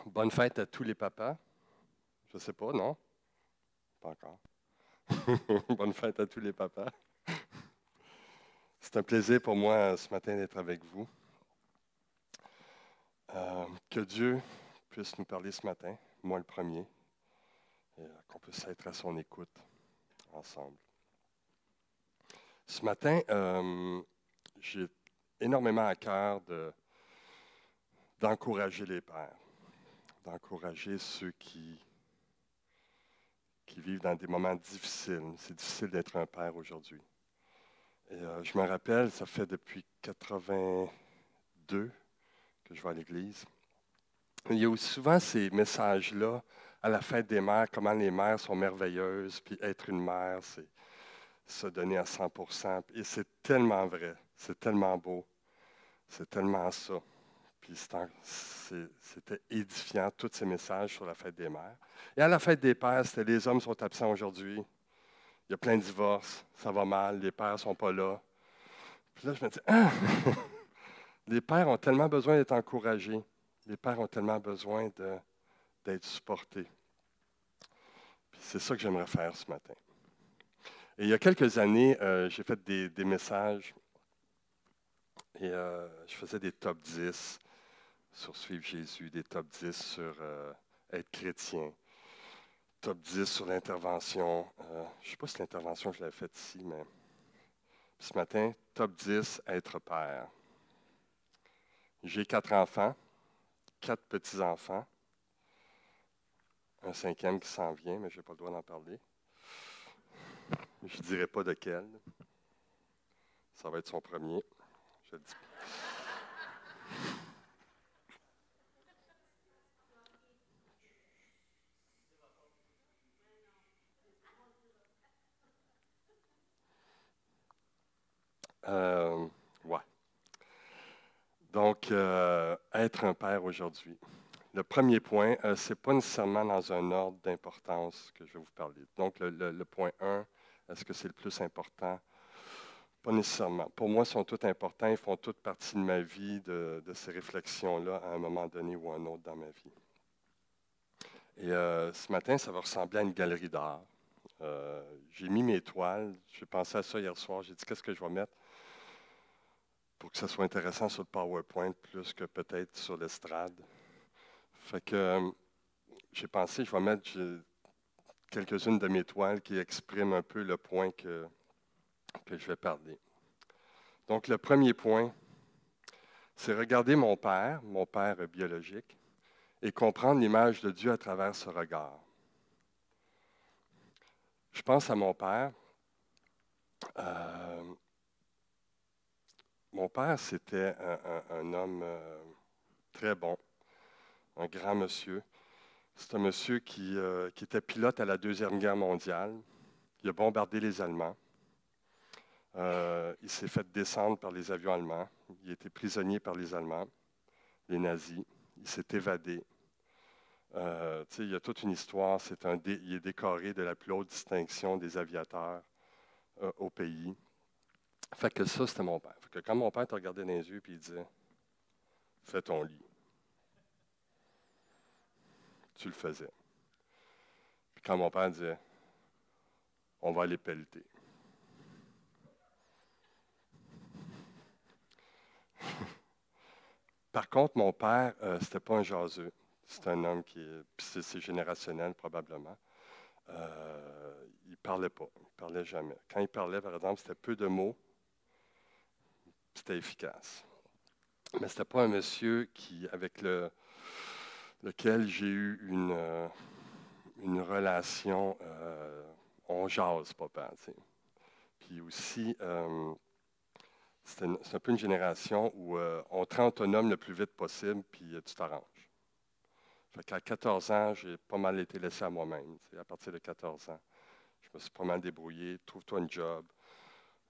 Bonne fête à tous les papas. Je ne sais pas, non? Pas encore. Bonne fête à tous les papas. C'est un plaisir pour moi ce matin d'être avec vous. Que Dieu puisse nous parler ce matin, moi le premier, et qu'on puisse être à son écoute ensemble. Ce matin, j'ai énormément à cœur d'encourager les pères, d'encourager ceux qui vivent dans des moments difficiles. C'est difficile d'être un père aujourd'hui. Et je me rappelle, ça fait depuis 82 que je vais à l'église. Il y a aussi souvent ces messages-là à la fête des mères, comment les mères sont merveilleuses, puis être une mère, c'est se donner à 100%. Et c'est tellement vrai, c'est tellement beau, c'est tellement ça. Puis c'était édifiant, tous ces messages sur la fête des mères. Et à la fête des pères, c'était les hommes sont absents aujourd'hui. Il y a plein de divorces, ça va mal, les pères ne sont pas là. Puis là, je me dis, ah! Les pères ont tellement besoin d'être encouragés. Les pères ont tellement besoin d'être supportés. Puis c'est ça que j'aimerais faire ce matin. Et il y a quelques années, j'ai fait des messages et je faisais des top 10 sur suivre Jésus, des top 10 sur être chrétien, top 10 sur l'intervention. Je ne sais pas si l'intervention, je l'avais faite ici, mais ce matin, top 10, être père. J'ai 4 enfants, 4 petits-enfants, un 5e qui s'en vient, mais je n'ai pas le droit d'en parler. Je ne dirai pas de quel. Ça va être son premier. Je le dis. Ouais. Donc, être un père aujourd'hui. Le premier point, ce n'est pas nécessairement dans un ordre d'importance que je vais vous parler. Donc, le point 1, est-ce que c'est le plus important? Pas nécessairement. Pour moi, ils sont tous importants. Ils font toute partie de ma vie, de ces réflexions-là, à un moment donné ou à un autre dans ma vie. Et ce matin, ça va ressembler à une galerie d'art. J'ai mis mes toiles. J'ai pensé à ça hier soir. J'ai dit, qu'est-ce que je vais mettre pour que ça soit intéressant sur le PowerPoint plus que peut-être sur l'estrade. Fait que j'ai pensé, je vais mettre quelques-unes de mes toiles qui expriment un peu le point que je vais parler. Donc, le premier point, c'est regarder mon père biologique, et comprendre l'image de Dieu à travers ce regard. Je pense à mon père. Mon père, c'était un homme très bon, un grand monsieur. C'est un monsieur qui était pilote à la Deuxième Guerre mondiale. Il a bombardé les Allemands. Il s'est fait descendre par les avions allemands. Il a été prisonnier par les Allemands, les nazis. Il s'est évadé. Il y a toute une histoire. Il est décoré de la plus haute distinction des aviateurs au pays. Fait que ça, c'était mon père. Fait que quand mon père te regardait dans les yeux et il disait « Fais ton lit », tu le faisais. Puis quand mon père disait « On va aller pelleter », par contre, mon père, c'était pas un jaseux. C'est un homme puis c'est générationnel probablement. Il ne parlait pas, il ne parlait jamais. Quand il parlait, par exemple, c'était peu de mots, c'était efficace. Mais ce n'était pas un monsieur avec lequel j'ai eu une relation, on jase, papa. T'sais. Puis aussi, c'est un peu une génération où on te rend autonome le plus vite possible, puis tu t'arranges. Fait qu'à 14 ans, j'ai pas mal été laissé à moi-même. À partir de 14 ans, je me suis pas mal débrouillé. Trouve-toi un job.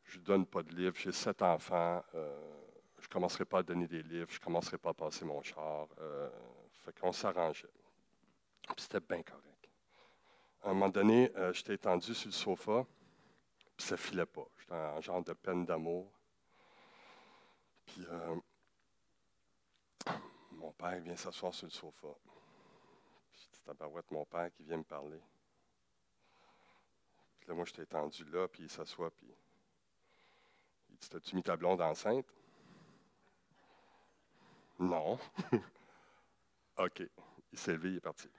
Je ne donne pas de livres. J'ai 7 enfants. Je ne commencerai pas à donner des livres. Je ne commencerai pas à passer mon char. Fait qu'on s'arrangeait. Puis c'était bien correct. À un moment donné, j'étais étendu sur le sofa, puis ça ne filait pas. J'étais en genre de peine d'amour. Puis mon père vient s'asseoir sur le sofa. tabarouette, mon père qui vient me parler. Puis là, moi, j'étais étendu là, puis il s'assoit, puis il dit, t'as-tu mis ta blonde enceinte? Non. OK. Il s'est levé, il est parti.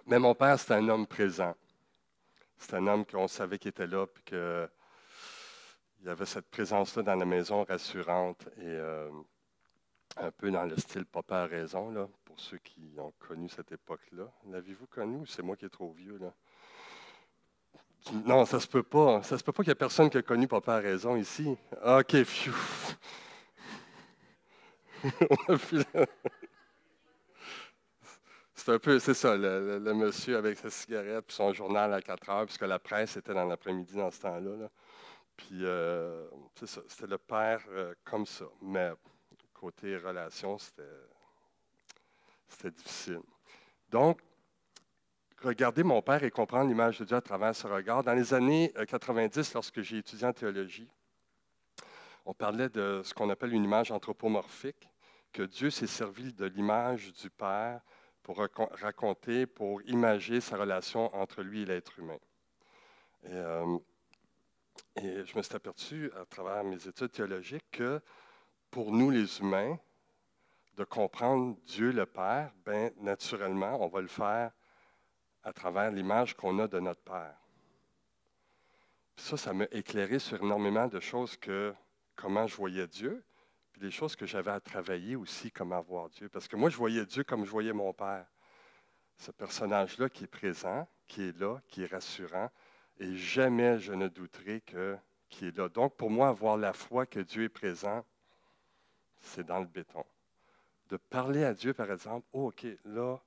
Mais mon père, c'était un homme présent. C'est un homme qu'on savait qu'il était là, puis qu'il y avait cette présence-là dans la maison rassurante et un peu dans le style Papa a raison, là, pour ceux qui ont connu cette époque-là. L'avez-vous connu ou c'est moi qui est trop vieux, là? Non, ça se peut pas. Ça se peut pas qu'il y ait personne qui a connu Papa a raison ici. OK, phew. C'est un peu, c'est ça, le monsieur avec sa cigarette puis son journal à 4 heures, puisque la presse était dans l'après-midi dans ce temps-là. Là. Puis, c'est ça, c'était le père comme ça. Mais côté relation, c'était difficile. Donc, regarder mon père et comprendre l'image de Dieu à travers ce regard. Dans les années 90, lorsque j'ai étudié en théologie, on parlait de ce qu'on appelle une image anthropomorphique, que Dieu s'est servi de l'image du Père pour raconter, pour imager sa relation entre lui et l'être humain. Et je me suis aperçu à travers mes études théologiques que pour nous les humains, de comprendre Dieu le Père, bien naturellement, on va le faire à travers l'image qu'on a de notre Père. Puis ça m'a éclairé sur énormément de choses que comment je voyais Dieu, puis des choses que j'avais à travailler aussi, comment voir Dieu. Parce que moi, je voyais Dieu comme je voyais mon Père. Ce personnage-là qui est présent, qui est là, qui est rassurant, et jamais je ne douterai qu'il est là. Donc, pour moi, avoir la foi que Dieu est présent, c'est dans le béton. De parler à Dieu, par exemple, oh, OK, là,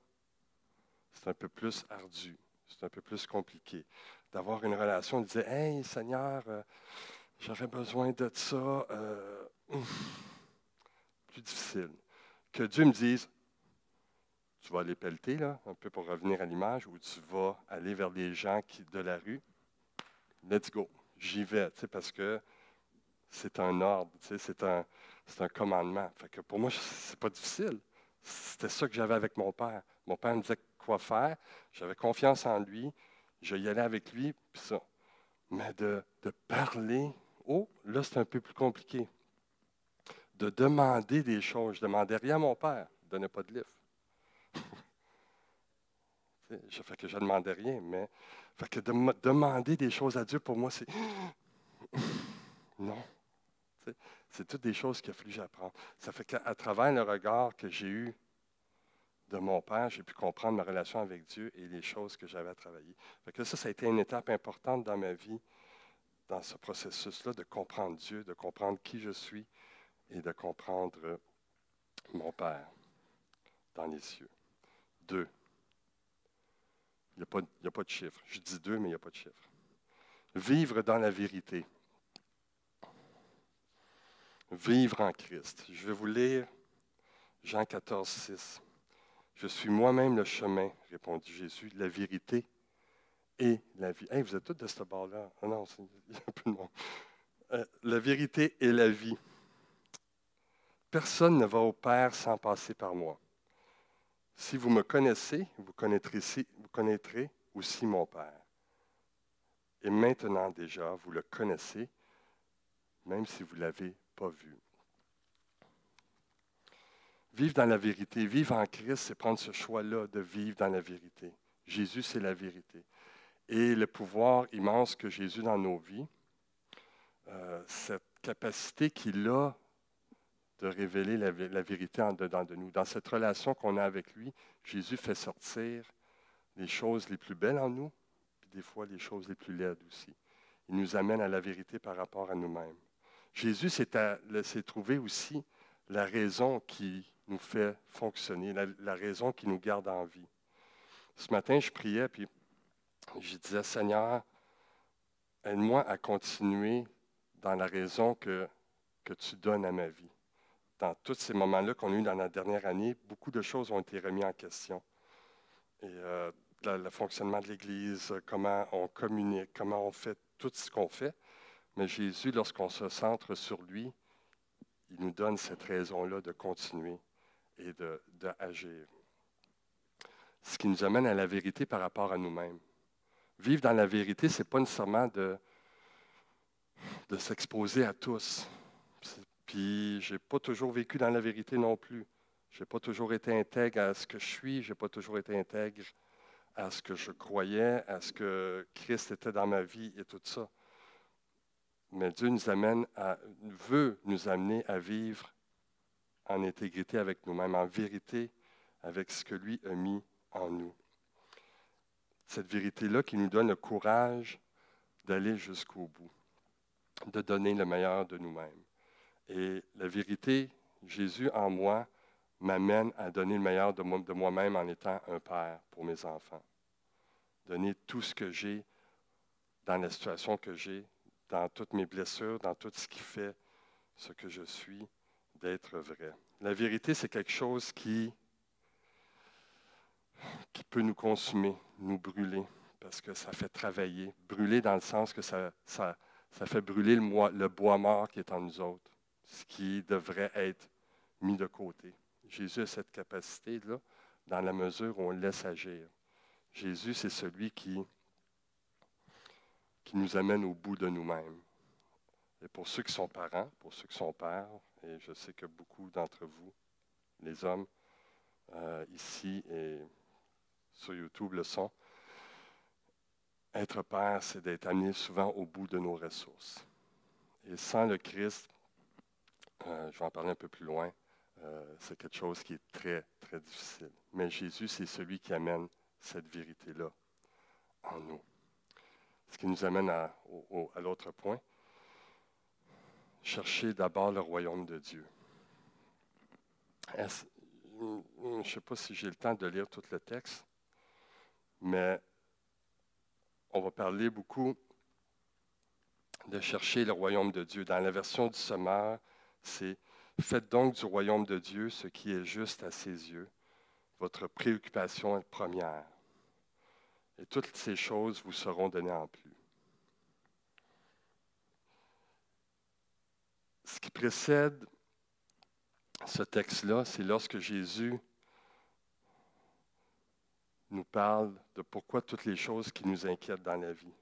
c'est un peu plus ardu, c'est un peu plus compliqué. D'avoir une relation, de dire, hey, Seigneur, j'aurais besoin de ça, plus difficile. Que Dieu me dise, tu vas aller pelleter, là, un peu pour revenir à l'image, ou tu vas aller vers les gens de la rue, let's go, j'y vais, parce que c'est un ordre, c'est un commandement. Fait que pour moi, c'est pas difficile. C'était ça que j'avais avec mon père. Mon père me disait quoi faire, j'avais confiance en lui, je y allais avec lui, puis ça. Mais de parler, oh, là, c'est un peu plus compliqué. De demander des choses. Je ne demandais rien à mon père. Il ne donnait pas de livre. Fait que je ne demandais rien, mais fait que demander des choses à Dieu, pour moi, c'est non. C'est toutes des choses qu'il a fallu que j'apprenne. Ça fait qu'à travers le regard que j'ai eu de mon père, j'ai pu comprendre ma relation avec Dieu et les choses que j'avais à travailler. Fait que ça a été une étape importante dans ma vie, dans ce processus-là, de comprendre Dieu, de comprendre qui je suis et de comprendre mon Père dans les cieux. 2. Il n'y a pas de chiffre. Je dis 2, mais il n'y a pas de chiffre. Vivre dans la vérité. Vivre en Christ. Je vais vous lire Jean 14, 6. Je suis moi-même le chemin, répondit Jésus, la vérité et la vie. Hey, vous êtes tous de ce bord-là. Ah non, il y a un peu de monde. La vérité et la vie. Personne ne va au Père sans passer par moi. Si vous me connaissez, vous connaîtrez aussi mon Père. Et maintenant déjà, vous le connaissez, même si vous ne l'avez pas vu. Vivre dans la vérité, vivre en Christ, c'est prendre ce choix-là de vivre dans la vérité. Jésus, c'est la vérité. Et le pouvoir immense que Jésus dans nos vies, cette capacité qu'il a de révéler la vérité en dedans de nous. Dans cette relation qu'on a avec lui, Jésus fait sortir les choses les plus belles en nous, puis des fois les choses les plus laides aussi. Il nous amène à la vérité par rapport à nous-mêmes. Jésus s'est trouvé aussi la raison qui nous fait fonctionner, la raison qui nous garde en vie. Ce matin, je priais, puis je disais, Seigneur, aide-moi à continuer dans la raison que tu donnes à ma vie. Dans tous ces moments-là qu'on a eu dans la dernière année, beaucoup de choses ont été remises en question. Et le fonctionnement de l'Église, comment on communique, comment on fait tout ce qu'on fait. Mais Jésus, lorsqu'on se centre sur lui, il nous donne cette raison-là de continuer et d'agir. Ce qui nous amène à la vérité par rapport à nous-mêmes. Vivre dans la vérité, ce n'est pas nécessairement de s'exposer à tous. Puis, je n'ai pas toujours vécu dans la vérité non plus. Je n'ai pas toujours été intègre à ce que je suis, je n'ai pas toujours été intègre à ce que je croyais, à ce que Christ était dans ma vie et tout ça. Mais Dieu veut nous amener à vivre en intégrité avec nous-mêmes, en vérité avec ce que lui a mis en nous. Cette vérité-là qui nous donne le courage d'aller jusqu'au bout, de donner le meilleur de nous-mêmes. Et la vérité, Jésus en moi, m'amène à donner le meilleur de moi-même en étant un père pour mes enfants. Donner tout ce que j'ai dans la situation que j'ai, dans toutes mes blessures, dans tout ce qui fait ce que je suis, d'être vrai. La vérité, c'est quelque chose qui peut nous consumer, nous brûler, parce que ça fait travailler. Brûler dans le sens que ça fait brûler le bois mort qui est en nous autres, ce qui devrait être mis de côté. Jésus a cette capacité-là dans la mesure où on le laisse agir. Jésus, c'est celui qui nous amène au bout de nous-mêmes. Et pour ceux qui sont parents, pour ceux qui sont pères, et je sais que beaucoup d'entre vous, les hommes, ici et sur YouTube le sont, être père, c'est d'être amené souvent au bout de nos ressources. Et sans le Christ, je vais en parler un peu plus loin, c'est quelque chose qui est très, très difficile. Mais Jésus, c'est celui qui amène cette vérité-là en nous. Ce qui nous amène à l'autre point. Chercher d'abord le royaume de Dieu. Je ne sais pas si j'ai le temps de lire tout le texte, mais on va parler beaucoup de chercher le royaume de Dieu. Dans la version du Sommeur, c'est « Faites donc du royaume de Dieu ce qui est juste à ses yeux, votre préoccupation première, et toutes ces choses vous seront données en plus. » Ce qui précède ce texte-là, c'est lorsque Jésus nous parle de pourquoi toutes les choses qui nous inquiètent dans la vie.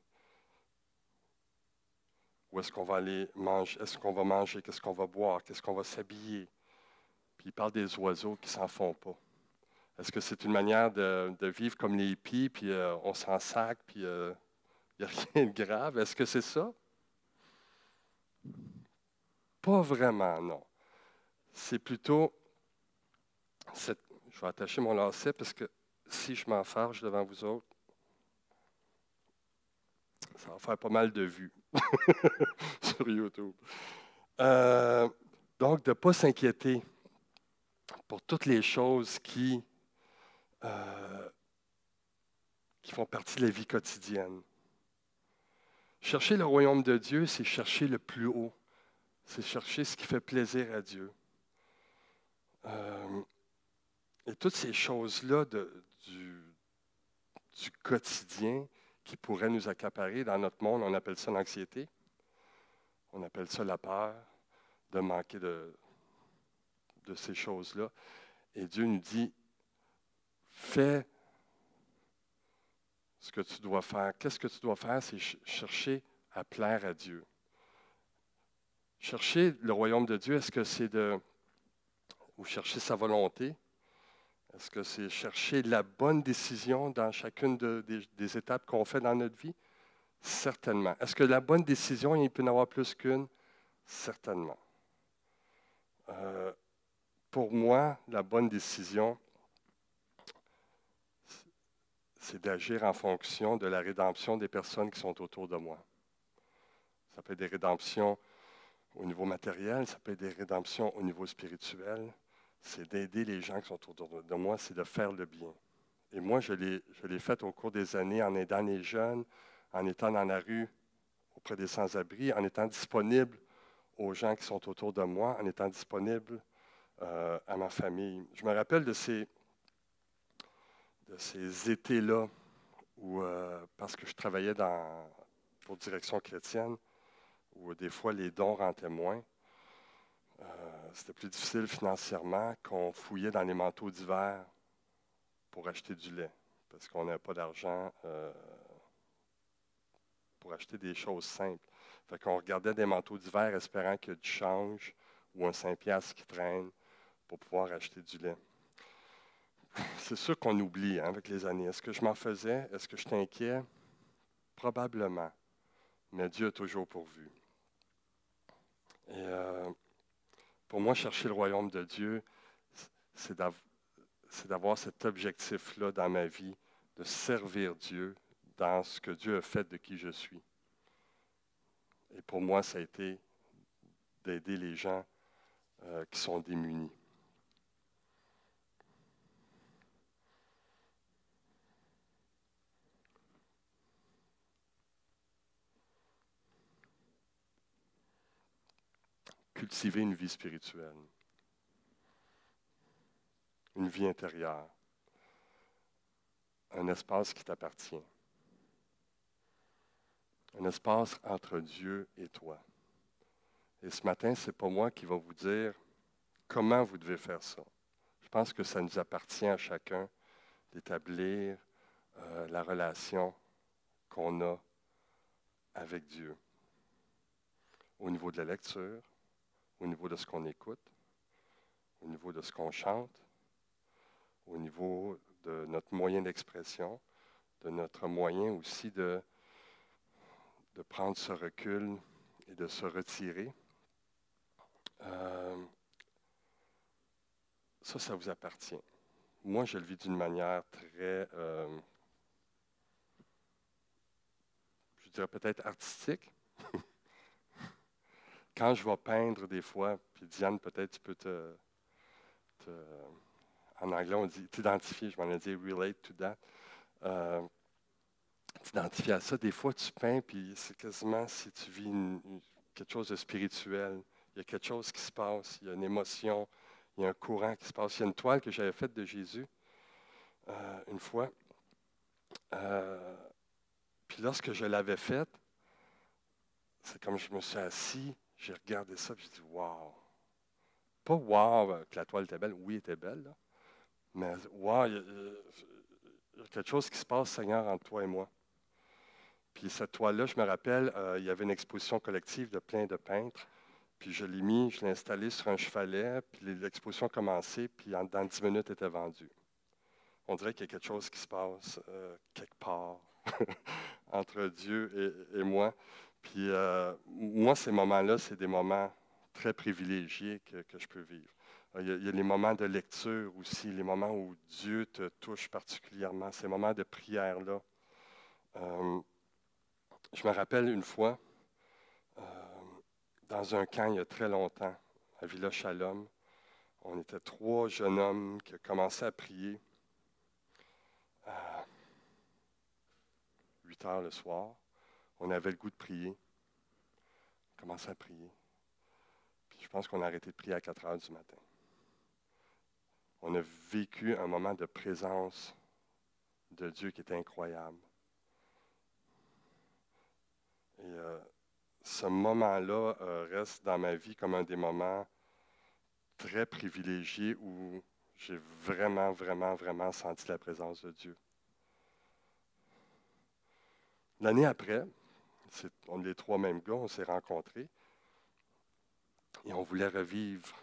Où est-ce qu'on va aller manger? Est-ce qu'on va manger? Qu'est-ce qu'on va boire? Qu'est-ce qu'on va s'habiller? Puis il parle des oiseaux qui ne s'en font pas. Est-ce que c'est une manière de vivre comme les hippies, puis on s'en sac, puis il n'y a rien de grave? Est-ce que c'est ça? Pas vraiment, non. C'est plutôt... Je vais attacher mon lacet parce que si je m'enfarge devant vous autres, ça va faire pas mal de vues sur YouTube. Donc, de ne pas s'inquiéter pour toutes les choses qui font partie de la vie quotidienne. Chercher le royaume de Dieu, c'est chercher le plus haut. C'est chercher ce qui fait plaisir à Dieu. Et toutes ces choses-là du quotidien qui pourraient nous accaparer dans notre monde, on appelle ça l'anxiété, on appelle ça la peur de manquer de ces choses-là. Et Dieu nous dit, fais ce que tu dois faire. Qu'est-ce que tu dois faire? C'est chercher à plaire à Dieu. Chercher le royaume de Dieu, est-ce que c'est ou chercher sa volonté? Est-ce que c'est chercher la bonne décision dans chacune des étapes qu'on fait dans notre vie? Certainement. Est-ce que la bonne décision, il peut y en avoir plus qu'une? Certainement. Pour moi, la bonne décision, c'est d'agir en fonction de la rédemption des personnes qui sont autour de moi. Ça peut être des rédemptions au niveau matériel, ça peut être des rédemptions au niveau spirituel. C'est d'aider les gens qui sont autour de moi, c'est de faire le bien. Et moi, je l'ai fait au cours des années en aidant les jeunes, en étant dans la rue auprès des sans-abri, en étant disponible aux gens qui sont autour de moi, en étant disponible à ma famille. Je me rappelle de ces étés-là où, parce que je travaillais pour Direction chrétienne, où des fois les dons rentraient moins. C'était plus difficile financièrement, qu'on fouillait dans les manteaux d'hiver pour acheter du lait, parce qu'on n'avait pas d'argent pour acheter des choses simples. Fait qu'on regardait des manteaux d'hiver espérant qu'il y ait du change ou un 5$ qui traîne pour pouvoir acheter du lait. C'est sûr qu'on oublie avec les années. Est-ce que je m'en faisais? Est-ce que je t'inquiète? Probablement. Mais Dieu a toujours pourvu. Et pour moi, chercher le royaume de Dieu, c'est d'avoir cet objectif-là dans ma vie, de servir Dieu dans ce que Dieu a fait de qui je suis. Et pour moi, ça a été d'aider les gens qui sont démunis. Cultiver une vie spirituelle, une vie intérieure, un espace qui t'appartient, un espace entre Dieu et toi. Et ce matin, ce n'est pas moi qui va vous dire comment vous devez faire ça. Je pense que ça nous appartient à chacun d'établir la relation qu'on a avec Dieu. Au niveau de la lecture, au niveau de ce qu'on écoute, au niveau de ce qu'on chante, au niveau de notre moyen d'expression, de notre moyen aussi de prendre ce recul et de se retirer. Ça vous appartient. Moi, je le vis d'une manière très, je dirais peut-être artistique. Quand je vais peindre des fois, puis Diane, peut-être tu peux en anglais, on dit t'identifier, je m'en ai dit relate to that. T'identifier à ça. Des fois, tu peins, puis c'est quasiment si tu vis quelque chose de spirituel. Il y a quelque chose qui se passe, il y a une émotion, il y a un courant qui se passe. Il y a une toile que j'avais faite de Jésus une fois. Puis lorsque je l'avais faite, c'est comme je me suis assis, j'ai regardé ça, puis j'ai dit « Wow! » Pas « Wow! » que la toile était belle. Oui, elle était belle, là. Mais « Wow! » Il y a quelque chose qui se passe, Seigneur, entre toi et moi. Puis cette toile-là, je me rappelle, il y avait une exposition collective de plein de peintres. Puis je l'ai installé sur un chevalet, puis l'exposition a commencé, puis dans 10 minutes, elle était vendue. On dirait qu'il y a quelque chose qui se passe quelque part entre Dieu et moi. Puis moi, ces moments-là, c'est des moments très privilégiés que je peux vivre. Il y a les moments de lecture aussi, les moments où Dieu te touche particulièrement, ces moments de prière-là. Je me rappelle une fois, dans un camp il y a très longtemps, à Villa Shalom, on était 3 jeunes hommes qui ont commencé à prier à 8 heures le soir. On avait le goût de prier. On commençait à prier. Puis je pense qu'on a arrêté de prier à 4 heures du matin. On a vécu un moment de présence de Dieu qui était incroyable. Et ce moment-là reste dans ma vie comme un des moments très privilégiés où j'ai vraiment, vraiment, vraiment senti la présence de Dieu. L'année après, on est les 3 mêmes gars, on s'est rencontrés et on voulait revivre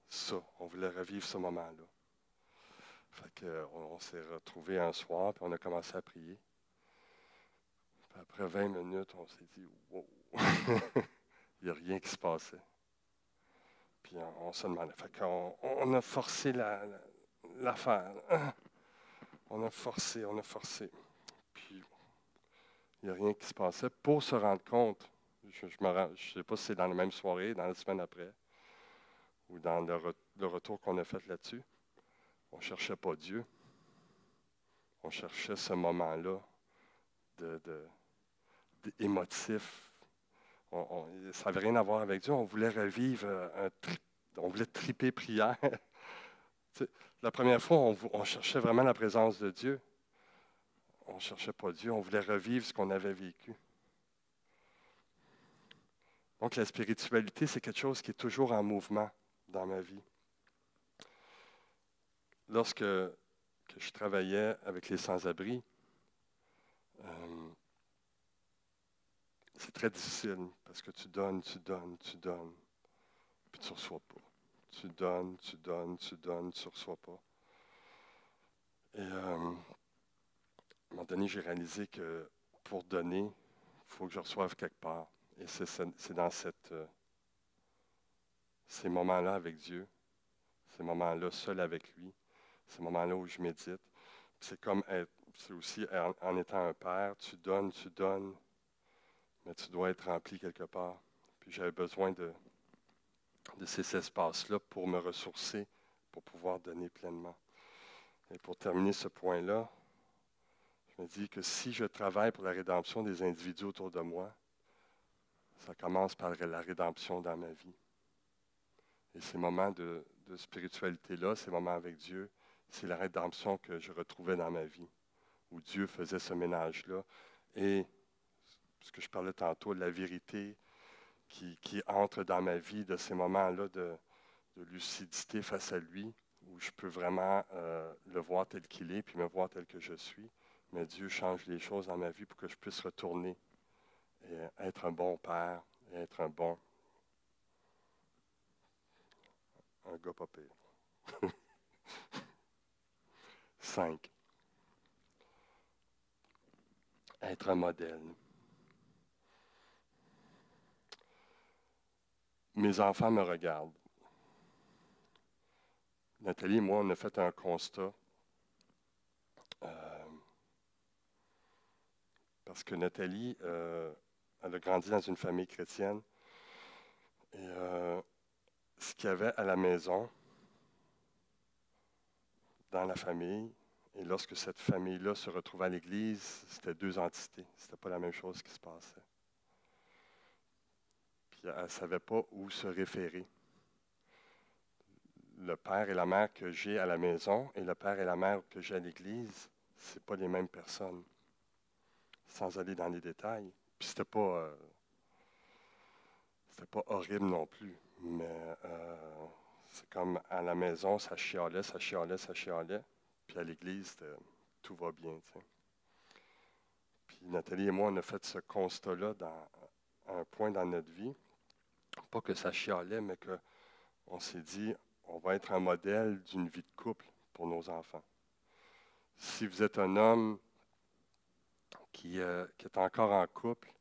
ça. On voulait revivre ce moment-là. Fait qu'on s'est retrouvés un soir, puis on a commencé à prier. Puis après 20 minutes, on s'est dit « Wow! » Il n'y a rien qui se passait. Puis on se demandait. Fait qu'on a forcé l'affaire. On a forcé. Puis il n'y a rien qui se passait. Pour se rendre compte, je ne sais pas si c'est dans la même soirée, dans la semaine après, ou dans le retour qu'on a fait là-dessus, on ne cherchait pas Dieu. On cherchait ce moment-là d'émotif. Ça n'avait rien à voir avec Dieu. On voulait revivre on voulait triper prière. La première fois, on cherchait vraiment la présence de Dieu. On ne cherchait pas Dieu. On voulait revivre ce qu'on avait vécu. Donc la spiritualité, c'est quelque chose qui est toujours en mouvement dans ma vie. Lorsque je travaillais avec les sans-abri, c'est très difficile parce que tu donnes, tu donnes, tu donnes, puis tu ne reçois pas. Tu donnes, tu donnes, tu donnes, tu ne reçois pas. Et à un moment donné, j'ai réalisé que pour donner, il faut que je reçoive quelque part. Et c'est dans ces moments-là avec Dieu, ces moments-là seul avec lui, ces moments-là où je médite. C'est aussi en étant un père, tu donnes, mais tu dois être rempli quelque part. Puis j'avais besoin de ces espaces-là pour me ressourcer, pour pouvoir donner pleinement. Et pour terminer ce point-là, je me dis que si je travaille pour la rédemption des individus autour de moi, ça commence par la rédemption dans ma vie. Et ces moments de spiritualité-là, ces moments avec Dieu, c'est la rédemption que je retrouvais dans ma vie, où Dieu faisait ce ménage-là. Et ce que je parlais tantôt, la vérité qui entre dans ma vie, de ces moments-là de lucidité face à lui, où je peux vraiment le voir tel qu'il est, puis me voir tel que je suis. Mais Dieu change les choses dans ma vie pour que je puisse retourner et être un bon père, et être un gars pas pire. 5. Être un modèle. Mes enfants me regardent. Nathalie et moi, on a fait un constat. Parce que Nathalie, elle a grandi dans une famille chrétienne. Et ce qu'il y avait à la maison, dans la famille, et lorsque cette famille-là se retrouvait à l'Église, c'était deux entités. Ce n'était pas la même chose qui se passait. Puis elle ne savait pas où se référer. Le père et la mère que j'ai à la maison et le père et la mère que j'ai à l'Église, ce n'est pas les mêmes personnes. Sans aller dans les détails. Puis c'était pas horrible non plus. Mais c'est comme à la maison, ça chialait, ça chialait, ça chialait. Puis à l'Église, tout va bien. T'sais. Puis Nathalie et moi, on a fait ce constat-là à un point dans notre vie. Pas que ça chialait, mais qu'on s'est dit, on va être un modèle d'une vie de couple pour nos enfants. Si vous êtes un homme qui est encore en couple,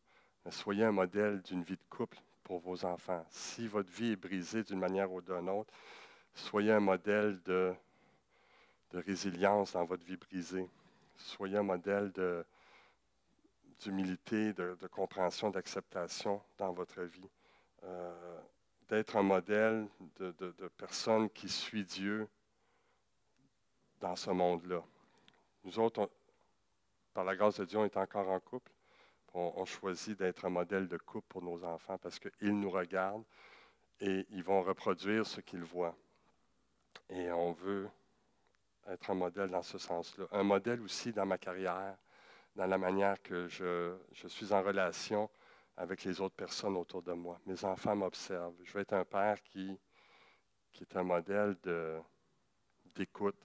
soyez un modèle d'une vie de couple pour vos enfants. Si votre vie est brisée d'une manière ou d'une autre, soyez un modèle de résilience dans votre vie brisée. Soyez un modèle d'humilité, de compréhension, d'acceptation dans votre vie. D'être un modèle de personne qui suit Dieu dans ce monde-là. Nous autres, par la grâce de Dieu, on est encore en couple. On choisit d'être un modèle de couple pour nos enfants parce qu'ils nous regardent et ils vont reproduire ce qu'ils voient. Et on veut être un modèle dans ce sens-là. Un modèle aussi dans ma carrière, dans la manière que je suis en relation avec les autres personnes autour de moi. Mes enfants m'observent. Je veux être un père qui est un modèle d'écoute,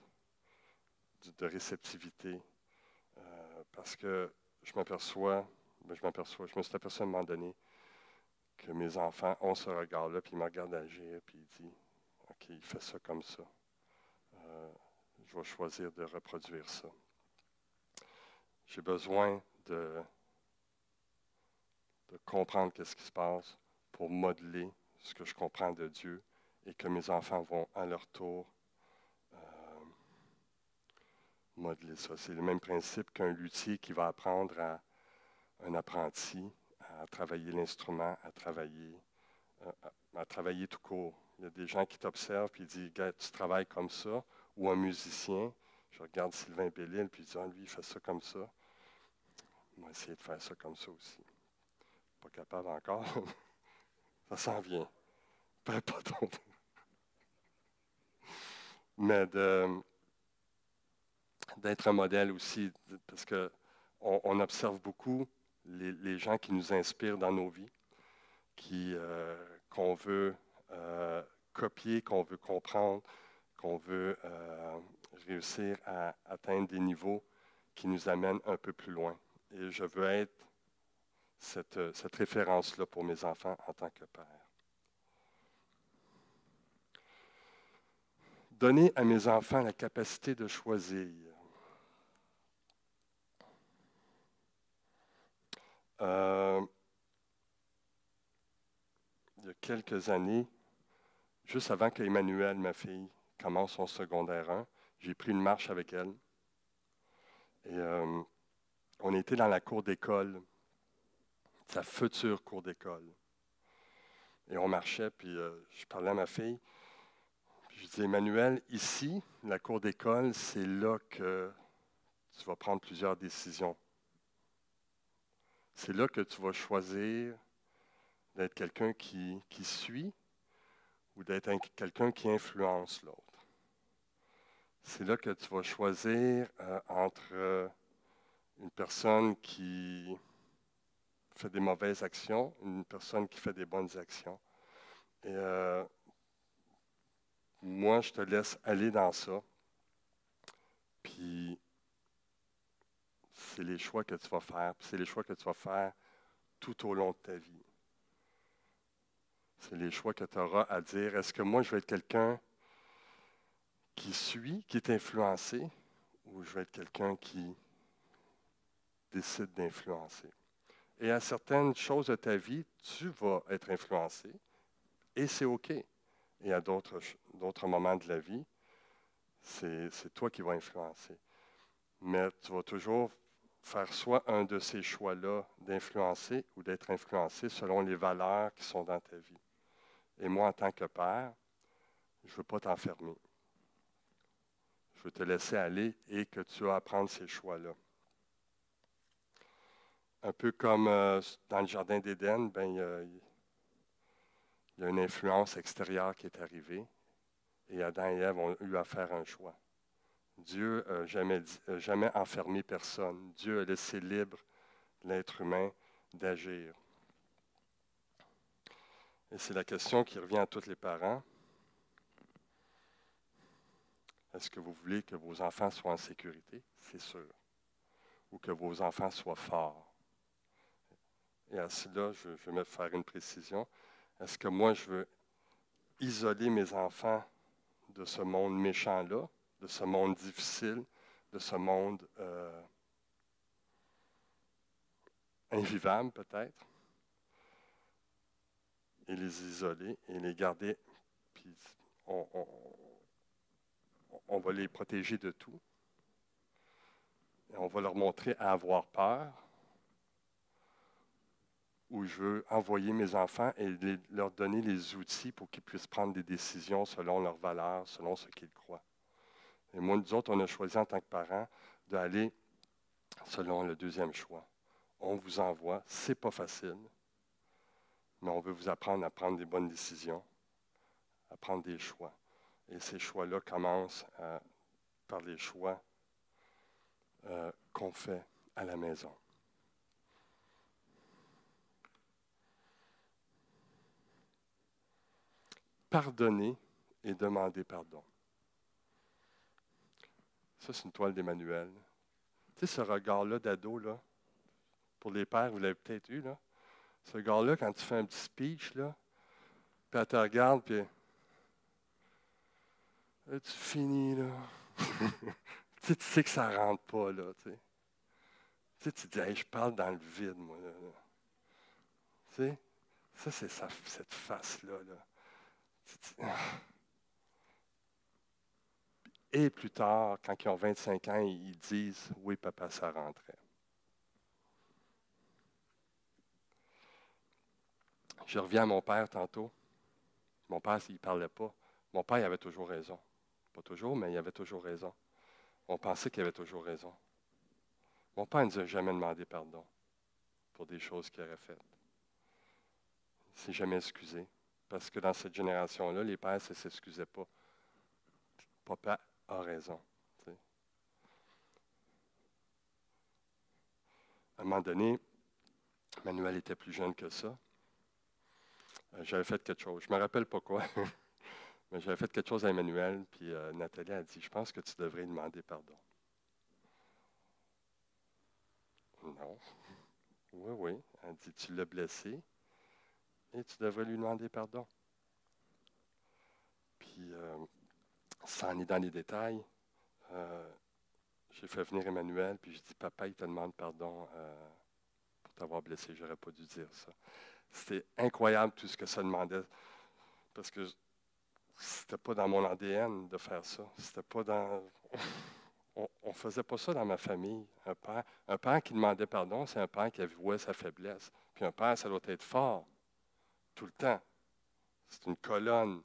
de réceptivité, parce que je me suis aperçu à un moment donné que mes enfants ont ce regard-là, puis ils me regardent agir, puis ils disent, OK, il fait ça comme ça. Je vais choisir de reproduire ça. J'ai besoin de comprendre qu'est-ce qui se passe pour modeler ce que je comprends de Dieu et que mes enfants vont à leur tour modeler ça. C'est le même principe qu'un luthier qui va apprendre à un apprenti à travailler l'instrument, à travailler tout court. Il y a des gens qui t'observent et disent, tu travailles comme ça, ou un musicien. Je regarde Sylvain Bellil puis je dis, lui, il fait ça comme ça. On va essayer de faire ça comme ça aussi. Pas capable encore. Ça s'en vient. Pas d'autre. Mais d'être un modèle aussi, parce qu'on observe beaucoup les gens qui nous inspirent dans nos vies. qu'on veut copier, qu'on veut comprendre, qu'on veut réussir à atteindre des niveaux qui nous amènent un peu plus loin. Et je veux être cette référence-là pour mes enfants en tant que père. Donner à mes enfants la capacité de choisir. Il y a quelques années, juste avant qu'Emmanuel, ma fille, commence son secondaire 1, j'ai pris une marche avec elle. Et on était dans la cour d'école, sa future cour d'école. Et on marchait, puis je parlais à ma fille. Puis je disais, Emmanuel, ici, la cour d'école, c'est là que tu vas prendre plusieurs décisions. C'est là que tu vas choisir d'être quelqu'un qui suit ou d'être quelqu'un qui influence l'autre. C'est là que tu vas choisir entre une personne qui fait des mauvaises actions, une personne qui fait des bonnes actions. Et moi, je te laisse aller dans ça. Puis, c'est les choix que tu vas faire. Puis c'est les choix que tu vas faire tout au long de ta vie. C'est les choix que tu auras à dire. Est-ce que moi, je vais être quelqu'un qui suit, qui est influencé, ou je vais être quelqu'un qui décide d'influencer? Et à certaines choses de ta vie, tu vas être influencé, et c'est OK. Et à d'autres moments de la vie, c'est toi qui vas influencer. Mais tu vas toujours faire soit un de ces choix-là d'influencer ou d'être influencé selon les valeurs qui sont dans ta vie. Et moi, en tant que père, je ne veux pas t'enfermer. Je veux te laisser aller et que tu as à prendre ces choix-là. Un peu comme dans le Jardin d'Éden, il y a une influence extérieure qui est arrivée et Adam et Ève ont eu à faire un choix. Dieu n'a jamais enfermé personne. Dieu a laissé libre l'être humain d'agir. Et c'est la question qui revient à tous les parents. Est-ce que vous voulez que vos enfants soient en sécurité? C'est sûr. Ou que vos enfants soient forts? Et à cela, je vais me faire une précision. Est-ce que moi, je veux isoler mes enfants de ce monde méchant-là, de ce monde difficile, de ce monde invivable peut-être, et les isoler et les garder, puis on va les protéger de tout. Et on va leur montrer à avoir peur, où je veux envoyer mes enfants et leur donner les outils pour qu'ils puissent prendre des décisions selon leurs valeurs, selon ce qu'ils croient. Et moi, nous autres, on a choisi en tant que parents d'aller selon le deuxième choix. On vous envoie, c'est pas facile, mais on veut vous apprendre à prendre des bonnes décisions, à prendre des choix. Et ces choix-là commencent par les choix qu'on fait à la maison. Pardonner et demander pardon. Ça, c'est une toile d'Emmanuel. Tu sais, ce regard-là d'ado, là, pour les pères, vous l'avez peut-être eu, là. Ce regard-là, quand tu fais un petit speech, là, puis elle te regarde, puis là, tu finis, là. Tu sais que ça ne rentre pas, là, tu sais. Tu sais, tu te dis, hey, je parle dans le vide, moi, là. Tu sais, ça, c'est cette face-là, là. Et plus tard, quand ils ont 25 ans, ils disent, oui, papa, ça rentrait. Je reviens à mon père tantôt. Mon père, il ne parlait pas. Mon père, il avait toujours raison. Pas toujours, mais il avait toujours raison. On pensait qu'il avait toujours raison. Mon père ne nous a jamais demandé pardon pour des choses qu'il aurait faites. Il ne s'est jamais excusé. Parce que dans cette génération-là, les pères ne s'excusaient pas. Papa a raison. T'sais. À un moment donné, Manuel était plus jeune que ça. J'avais fait quelque chose. Je ne me rappelle pas quoi, mais j'avais fait quelque chose à Emmanuel, puis Nathalie a dit, je pense que tu devrais lui demander pardon. Non. Oui, oui. Elle dit, tu l'as blessé et tu devrais lui demander pardon. Puis, sans aller dans les détails, euh, j'ai fait venir Emmanuel, puis je dis, papa, il te demande pardon pour t'avoir blessé. J'aurais pas dû dire ça. C'était incroyable tout ce que ça demandait, parce que c'était pas dans mon ADN de faire ça. C'était pas dans. On ne faisait pas ça dans ma famille. Un père qui demandait pardon, c'est un père qui avouait sa faiblesse. Puis un père, ça doit être fort, tout le temps. C'est une colonne.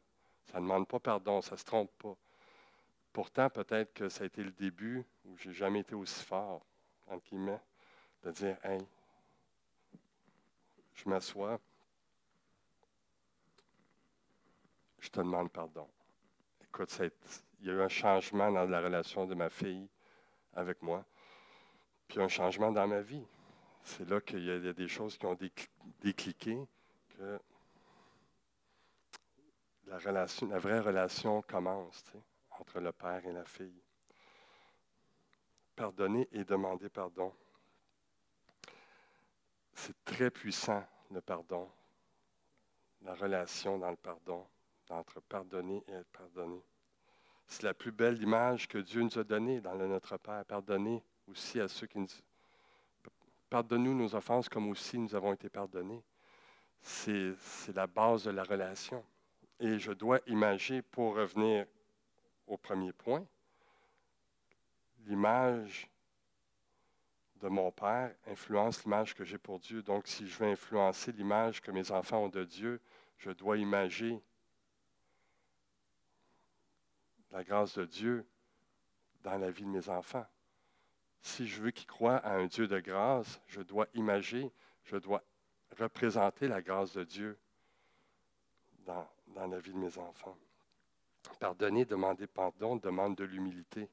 Ça ne demande pas pardon, ça ne se trompe pas. Pourtant, peut-être que ça a été le début où je n'ai jamais été aussi fort, entre guillemets, de dire, hey, je m'assois, je te demande pardon. Écoute, il y a eu un changement dans la relation de ma fille avec moi, puis un changement dans ma vie. C'est là qu'il y a des choses qui ont décliqué, que la vraie relation commence, tu sais, entre le père et la fille. Pardonner et demander pardon. C'est très puissant, le pardon. La relation dans le pardon, entre pardonner et être pardonné. C'est la plus belle image que Dieu nous a donnée dans le Notre Père. Pardonner aussi à ceux qui nous... Pardonne-nous nos offenses comme aussi nous avons été pardonnés. C'est la base de la relation. Et je dois imaginer, pour revenir au premier point, l'image de mon Père influence l'image que j'ai pour Dieu. Donc, si je veux influencer l'image que mes enfants ont de Dieu, je dois imaginer la grâce de Dieu dans la vie de mes enfants. Si je veux qu'ils croient à un Dieu de grâce, je dois imaginer, je dois représenter la grâce de Dieu dans la vie de mes enfants. Pardonner, demander pardon, demande de l'humilité.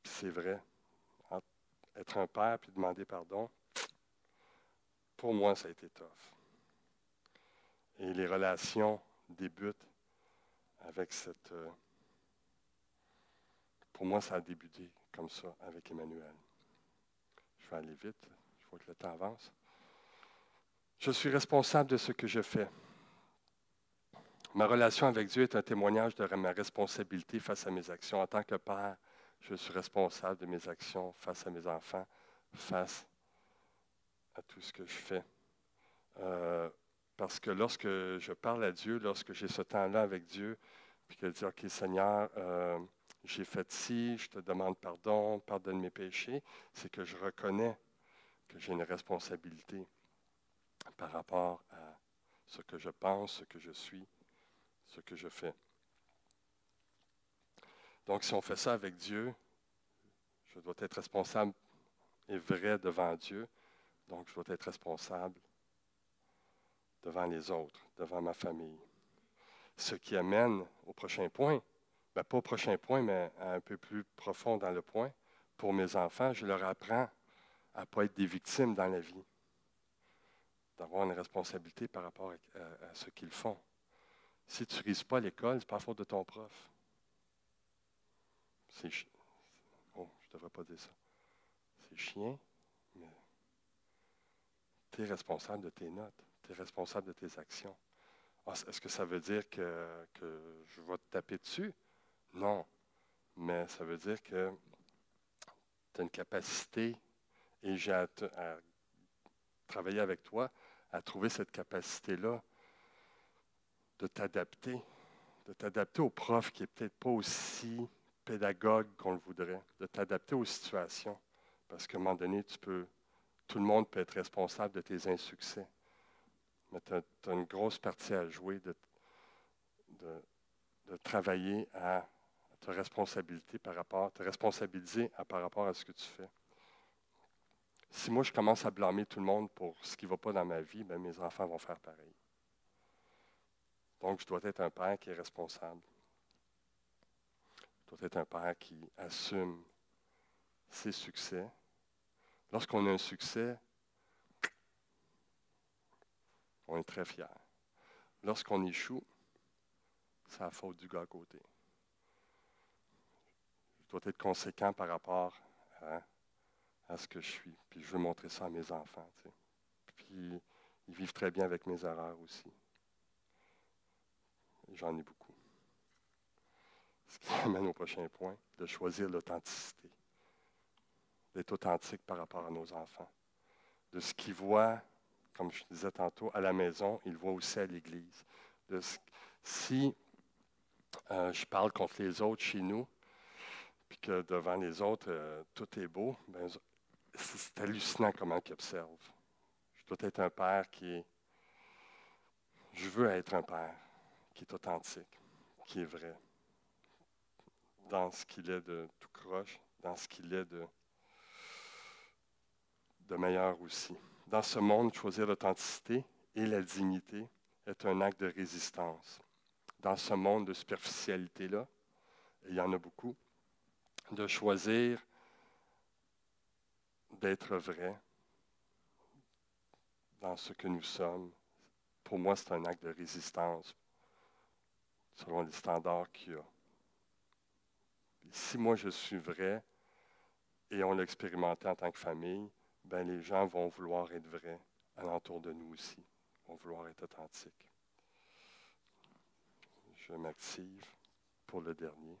C'est vrai. Être un père puis demander pardon, pour moi, ça a été tough. Et les relations débutent avec cette... pour moi, ça a débuté comme ça avec Emmanuel. Je vais aller vite, je vois que le temps avance. Je suis responsable de ce que je fais. Ma relation avec Dieu est un témoignage de ma responsabilité face à mes actions. En tant que père, je suis responsable de mes actions face à mes enfants, face à tout ce que je fais. Parce que lorsque je parle à Dieu, lorsque j'ai ce temps-là avec Dieu, puis que je dis, OK, Seigneur, j'ai fait ci, je te demande pardon, pardonne mes péchés, c'est que je reconnais que j'ai une responsabilité par rapport à ce que je pense, ce que je suis, ce que je fais. Donc, si on fait ça avec Dieu, je dois être responsable et vrai devant Dieu. Donc, je dois être responsable devant les autres, devant ma famille. Ce qui amène au prochain point, pas au prochain point, mais un peu plus profond dans le point. Pour mes enfants, je leur apprends à ne pas être des victimes dans la vie, d'avoir une responsabilité par rapport à ce qu'ils font. Si tu ne réussis pas à l'école, ce n'est pas la faute de ton prof. Oh, je ne devrais pas dire ça. C'est chien, mais tu es responsable de tes notes, tu es responsable de tes actions. Ah, est-ce que ça veut dire que je vais te taper dessus? Non, mais ça veut dire que tu as une capacité et j'ai à travailler avec toi à trouver cette capacité-là de t'adapter au prof qui n'est peut-être pas aussi pédagogue qu'on le voudrait, de t'adapter aux situations. Parce qu'à un moment donné, tout le monde peut être responsable de tes insuccès. Mais tu as une grosse partie à jouer de travailler à te responsabiliser par rapport à ce que tu fais. Si moi, je commence à blâmer tout le monde pour ce qui ne va pas dans ma vie, bien, mes enfants vont faire pareil. Donc, je dois être un père qui est responsable. Je dois être un père qui assume ses succès. Lorsqu'on a un succès, On est très fiers. Lorsqu'on échoue, c'est la faute du gars à côté. Je dois être conséquent par rapport à ce que je suis. Puis je veux montrer ça à mes enfants. Tu sais. Puis ils vivent très bien avec mes erreurs aussi. J'en ai beaucoup. Ce qui amène au prochain point, de choisir l'authenticité. D'être authentique par rapport à nos enfants. De ce qu'ils voient, comme je disais tantôt, à la maison, ils le voient aussi à l'église. Si je parle contre les autres chez nous, puis que devant les autres, tout est beau, ben, c'est hallucinant comment ils observent. Je dois être un père qui est... Je veux être un père qui est authentique, qui est vrai, dans ce qu'il est de tout croche, dans ce qu'il est de meilleur aussi. Dans ce monde, choisir l'authenticité et la dignité est un acte de résistance. Dans ce monde de superficialité-là, et il y en a beaucoup, de choisir d'être vrai dans ce que nous sommes, pour moi, c'est un acte de résistance selon les standards qu'il y a. Si moi je suis vrai et on l'a expérimenté en tant que famille, ben les gens vont vouloir être vrais alentour de nous aussi, vont vouloir être authentiques. Je m'active pour le dernier.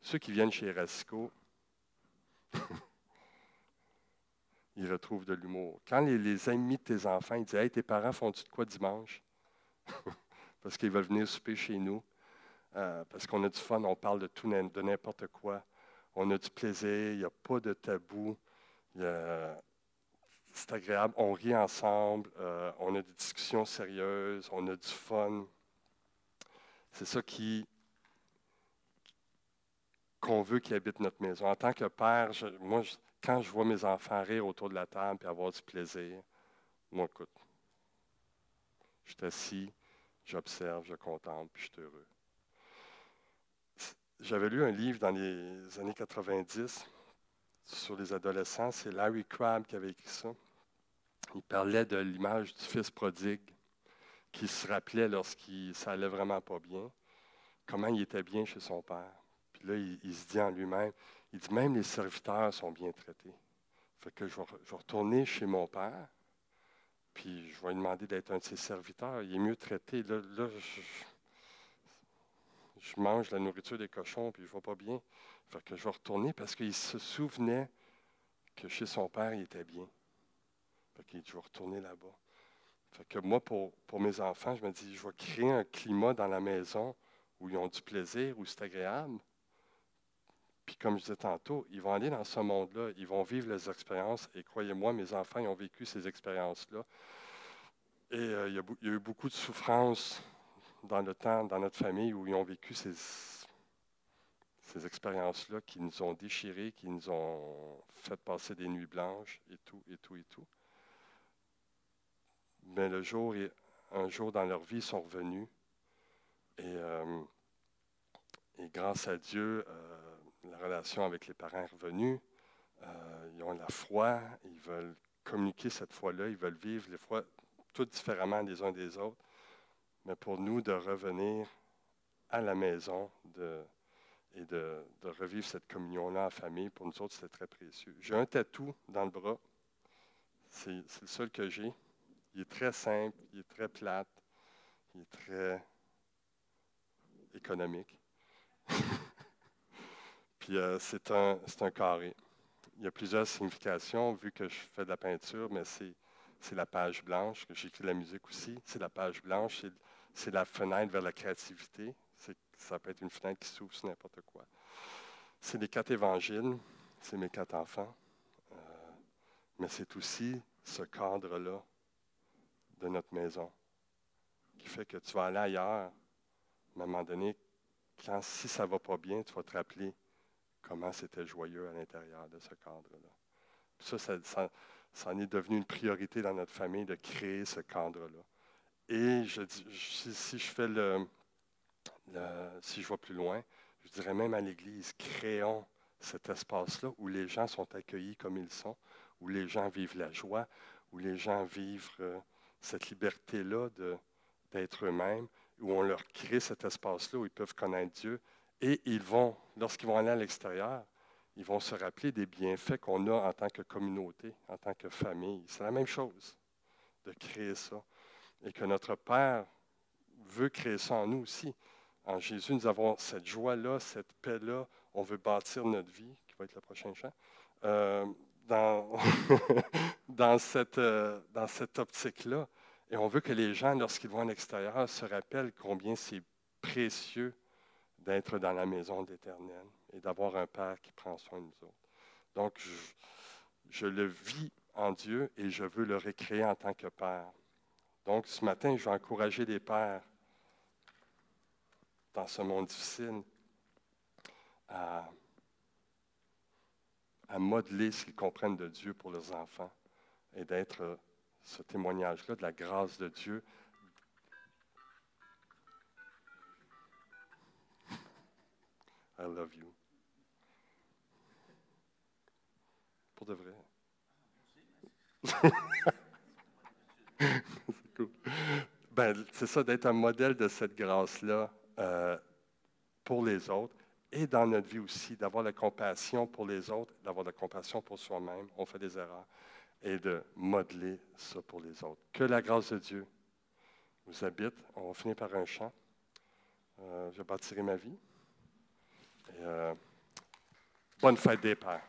Ceux qui viennent chez Rasco, ils retrouvent de l'humour. Quand les amis de tes enfants, ils disent « Hey, tes parents font-tu de quoi dimanche? » Parce qu'ils veulent venir souper chez nous. Parce qu'on a du fun, on parle de tout, de n'importe quoi. On a du plaisir, il n'y a pas de tabou. C'est agréable, on rit ensemble, on a des discussions sérieuses, on a du fun. C'est ça qu'on veut qui habite notre maison. En tant que père, quand je vois mes enfants rire autour de la table et avoir du plaisir, moi, écoute, je suis assis, j'observe, je contemple, puis je suis heureux. J'avais lu un livre dans les années 90 sur les adolescents. C'est Larry Crabb qui avait écrit ça. Il parlait de l'image du fils prodigue qui se rappelait ça allait vraiment pas bien, comment il était bien chez son père. Puis là, il se dit en lui-même, il dit, même les serviteurs sont bien traités. Fait que je vais retourner chez mon père, puis je vais lui demander d'être un de ses serviteurs. Il est mieux traité. Là je mange la nourriture des cochons, puis je ne vais pas bien. Fait que je vais retourner parce qu'il se souvenait que chez son père, il était bien. Fait qu'il dit, je vais retourner là-bas. Fait que moi, pour mes enfants, je me dis, je vais créer un climat dans la maison où ils ont du plaisir, où c'est agréable. Puis comme je disais tantôt, ils vont aller dans ce monde-là, ils vont vivre les expériences. Et croyez-moi, mes enfants, ils ont vécu ces expériences-là. Et il y a eu beaucoup de souffrances dans le temps, dans notre famille, où ils ont vécu ces expériences-là qui nous ont déchirés, qui nous ont fait passer des nuits blanches et tout, et tout, et tout. Mais un jour dans leur vie, ils sont revenus. Et grâce à Dieu, la relation avec les parents est revenue. Ils ont la foi, ils veulent communiquer cette foi-là, ils veulent vivre les fois tout différemment les uns des autres. Mais pour nous, de revenir à la maison et de revivre cette communion-là en famille, pour nous autres, c'était très précieux. J'ai un tatou dans le bras. C'est le seul que j'ai. Il est très simple, il est très plate, il est très économique. Puis c'est un carré. Il y a plusieurs significations, vu que je fais de la peinture, mais c'est la page blanche, que j'écris de la musique aussi. C'est la page blanche, c'est la fenêtre vers la créativité. Ça peut être une fenêtre qui s'ouvre sur n'importe quoi. C'est les 4 évangiles, c'est mes 4 enfants. Mais c'est aussi ce cadre-là de notre maison qui fait que tu vas aller ailleurs, à un moment donné, si ça ne va pas bien, tu vas te rappeler comment c'était joyeux à l'intérieur de ce cadre-là. Ça en est devenu une priorité dans notre famille de créer ce cadre-là. Et si je fais si je vais plus loin, je dirais même à l'Église, créons cet espace-là où les gens sont accueillis comme ils sont, où les gens vivent la joie, où les gens vivent cette liberté-là d'être eux-mêmes, où on leur crée cet espace-là où ils peuvent connaître Dieu. Et lorsqu'ils vont aller à l'extérieur, ils vont se rappeler des bienfaits qu'on a en tant que communauté, en tant que famille. C'est la même chose de créer ça. Et que notre Père veut créer ça en nous aussi. En Jésus, nous avons cette joie-là, cette paix-là. On veut bâtir notre vie, qui va être le prochain chant, dans, dans cette optique-là. Et on veut que les gens, lorsqu'ils vont à l'extérieur, se rappellent combien c'est précieux d'être dans la maison de l'Éternel et d'avoir un Père qui prend soin de nous autres. Donc, je le vis en Dieu et je veux le recréer en tant que Père. Donc, ce matin, je vais encourager les pères dans ce monde difficile à modeler ce qu'ils comprennent de Dieu pour leurs enfants et d'être ce témoignage-là de la grâce de Dieu. I love you. Pour de vrai. C'est cool. Ben, c'est ça, d'être un modèle de cette grâce-là pour les autres et dans notre vie aussi, d'avoir la compassion pour les autres, d'avoir la compassion pour soi-même. On fait des erreurs. Et de modeler ça pour les autres. Que la grâce de Dieu vous habite. On va finir par un chant. Je bâtirai ma vie. Et, bonne fête des pères.